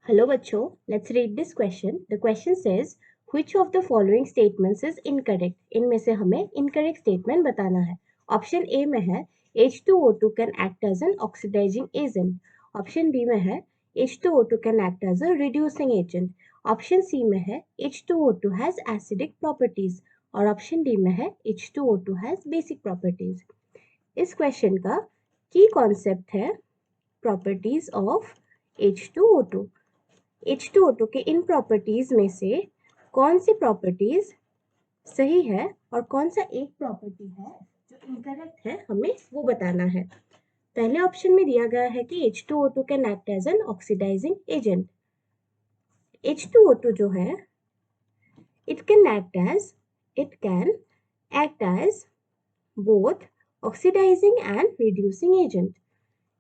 Hello बच्चों, let's read this question. The question says, which of the following statements is incorrect? इनमें से हमें incorrect statement बताना है. Option A में है H2O2 can act as an oxidizing agent. Option B में है H2O2 can act as a reducing agent. Option C में है H2O2 has acidic properties. और Option D में है H2O2 has basic properties. इस question का key concept है properties of H2O2. H2O2 के इन प्रॉपर्टीज में से कौन सी प्रॉपर्टीज सही है और कौन सा एक प्रॉपर्टी है जो इनकरेक्ट है, हमें वो बताना है. पहले ऑप्शन में दिया गया है कि H2O2 can act as an oxidising agent. H2O2 जो है it can act as both oxidising and reducing agent.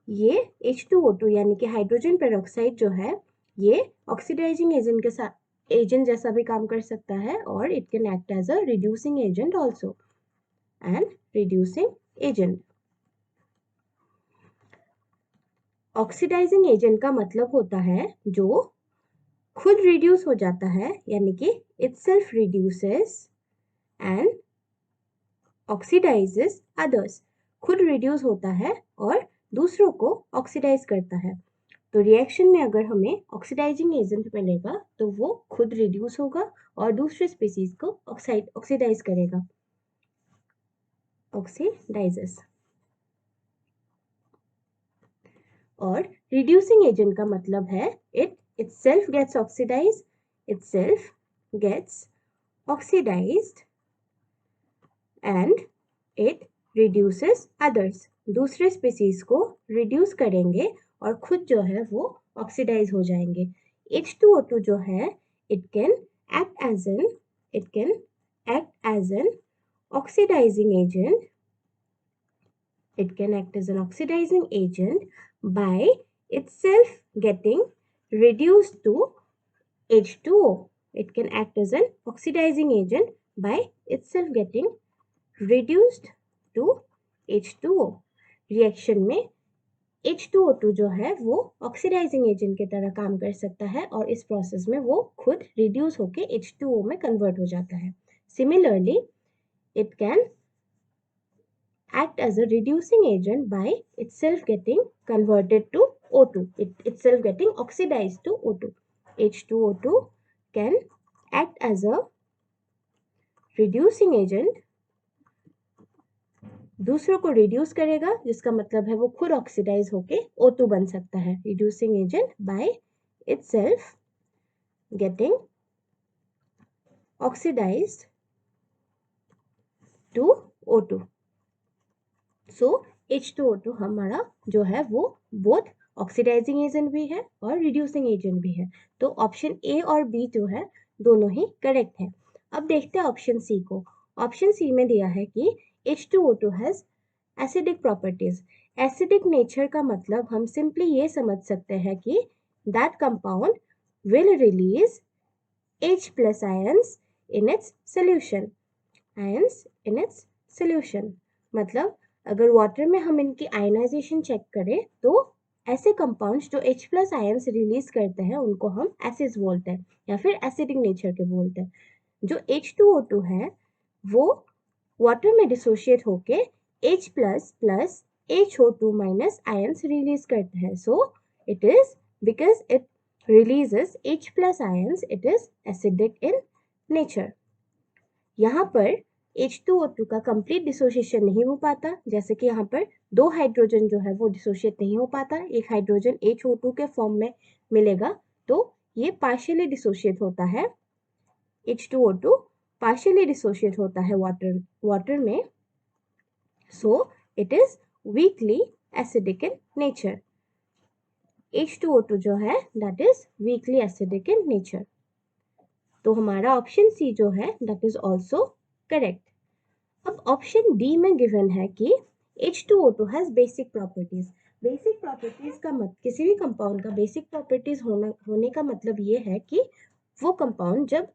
ये H2O2 यानी कि हाइड्रोजन पेरोक्साइड जो है ये ऑक्सीडाइजिंग एजेंट के साथ एजेंट जैसा भी काम कर सकता है और it can act as a reducing agent also and reducing agent. Oxidising agent का मतलब होता है जो खुद रिड्यूस हो जाता है, यानी कि itself reduces and oxidises others. खुद रिड्यूस होता है और दूसरों को ऑक्सीडाइज करता है. तो रिएक्शन में अगर हमें ऑक्सीडाइजिंग एजेंट मिलेगा तो वो खुद रिड्यूस होगा और दूसरे स्पीसीज को ऑक्सीडाइज करेगा, ऑक्सीडाइजेस. और रिड्यूसिंग एजेंट का मतलब है itself gets oxidized, itself gets oxidized and it reduces others. दूसरे स्पीसीज को रिड्यूस करेंगे और खुद जो है वो ऑक्सीडाइज हो जाएंगे. H2O2 जो है it can act as an oxidizing agent. It can act as an oxidizing agent by itself getting reduced to H2O. It can act as an oxidizing agent by itself getting reduced to H2O. Reaction में H2O2 जो है वो oxidising agent की तरह काम कर सकता है और इस प्रोसेस में वो खुद रिड्यूस होके H2O में कन्वर्ट हो जाता है. Similarly it can act as a reducing agent by itself getting converted to O2, itself getting oxidized to O2. H2O2 can act as a reducing agent, दूसरों को रिड्यूस करेगा जिसका मतलब है वो खुद ऑक्सीडाइज होके O2 बन सकता है. Reducing agent by itself getting oxidised to O2. So H2O2 हमारा जो है वो बोथ ऑक्सीडाइजिंग एजेंट भी है और रिड्यूसिंग एजेंट भी है. तो ऑप्शन ए और बी जो है दोनों ही करेक्ट है. अब देखते हैं ऑप्शन सी को. ऑप्शन सी में दिया है कि H2O2 has acidic properties. Acidic nature का मतलब हम सिंपली ये समझ सकते हैं कि that compound will release H plus ions in its solution. Ions in its solution. मतलब अगर वाटर में हम इनकी आयनाइजेशन चेक करें तो ऐसे कंपाउंड्स जो H प्लस आयंस रिलीज करते हैं उनको हम एसिड्स बोलते हैं या फिर एसिडिक नेचर के बोलते हैं. जो H2O2 है वो वाटर में डिसोशिएट होके H plus plus HO2 minus ions release करते हैं. So it is because it releases H plus ions, it is acidic in nature. यहाँ पर H2O2 का कंप्लीट डिसोसिएशन नहीं हो पाता, जैसे कि यहाँ पर दो हाइड्रोजन जो है वो डिसोशिएट नहीं हो पाता. एक हाइड्रोजन HO2 के फॉर्म में मिलेगा तो ये पार्शियली डिसोशिएट होता है. H2O2 पार्शियली डिसोशिएट होता है वाटर में. So it is weakly acidic in nature. H2O2 जो है that is weakly acidic in nature. तो हमारा ऑप्शन सी जो है दैट इज ऑल्सो करेक्ट. अब ऑप्शन डी में गिवन है कि H2O2 has basic properties. Basic properties का किसी भी कंपाउंड का बेसिक प्रॉपर्टीज होने का मतलब ये है कि वो कंपाउंड जब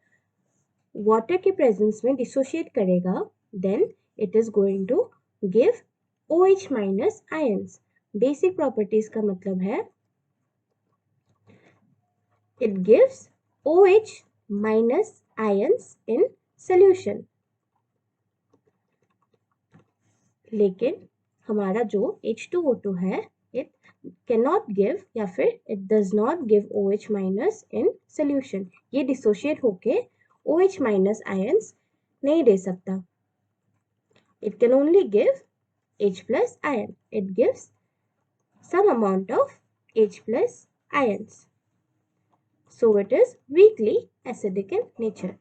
वाटर के प्रेजेंस में डिसोशिएट करेगा then it is going to give OH minus ions. Basic properties का मतलब है It gives OH minus ions in solution. लेकिन हमारा जो H2O2 है, it cannot give या फिर it does not give OH minus in solution. ये dissociate होके OH minus ions नहीं दे सकता. It can only give H plus ion. It gives some amount of H plus ions. So it is weakly acidic in nature.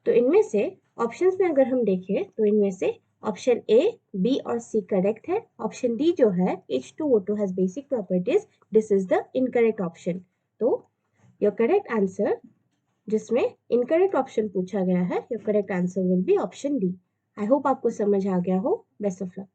तो इनमें से options में अगर हम देखें तो इनमें से ऑप्शन ए, बी और सी करेक्ट है. ऑप्शन डी जो है H2O2 has basic properties, this is the incorrect option. तो your correct answer जिसमें incorrect option पूछा गया है, your correct answer will be option D. I hope आपको समझ आ गया हो. Best of luck.